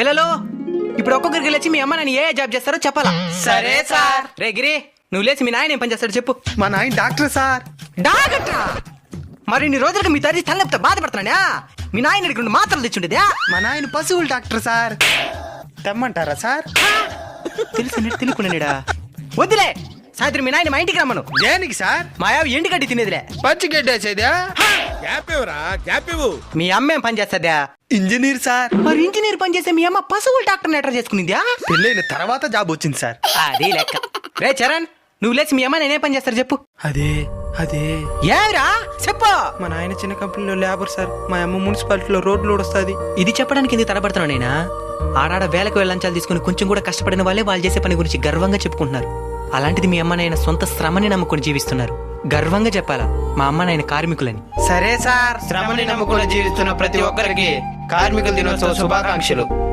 పిల్లలు ఇప్పుడు ఒక్కొక్కరికి లేచి మీ అమ్మ నాన్న ఏ జాబ్ చేస్తారో చెప్పాలా? సరే సార్. రే గిరి, నువ్వు లేచి మీ నాయన ఏం పని చేస్తాడో చెప్పు. మా నాయన డాక్టర్ సార్. డాగట్రా మరి ఇన్ని రోజులుగా మీ తల్లి తలనొప్పితో బాధపడుతున్నాడా? మీ నాయన రెండు మాత్రలు తెచ్చుండేదా? మా నాయన పశువుల డాక్టర్ సార్. తెమ్మంటారా సార్? తెలుసుకున్నాడా? వద్దులే, సాయంత్రం మీ నాయన మా ఇంటికి రమ్మను. దేనికి సార్? మా యావ ఎండుగడ్డి తినేదిలే. పచ్చి గడ్డేసేదా? మీ అమ్మ ఏం పని చేస్తుందా? Engineer sir. మరి ఇంజనీర్ పని చేసే మీ అమ్మ పశువుల డాక్టర్ ఎట్లా చేసుకునిందా? పెళ్ళైన తర్వాత జాబ్ వచ్చింది సార్. అది లెక్క. రే చరణ్, నువ్వు లేచి మీ అమ్మ నేనే పని చేస్తారు చెప్పు. అదే ఏమిరా చెప్పు. మా నాయన చిన్న కంపెనీలో లేబర్ సార్. మా అమ్మ మున్సిపాలిటీలో రోడ్లు ఊడొస్తుంది. ఇది చెప్పడానికి ఎందుకు తడబడుతున్నావు నేనా? ఆడాడ వేలకు వెళ్ళంచాలు తీసుకుని కొంచెం కూడా కష్టపడిన వాళ్ళే వాళ్ళు చేసే పని గురించి గర్వంగా చెప్పుకుంటున్నారు. అలాంటిది మీ అమ్మ నాయన సొంత శ్రమని నమ్ముకుని జీవిస్తున్నారు. గర్వంగా చెప్పాలా మా అమ్మ నాయన కార్మికులని. సరే సార్, శ్రమని నమ్ముకుని జీవిస్తున్న ప్రతి ఒక్కరికి కార్మికుల దినోత్సవ శుభాకాంక్షలు.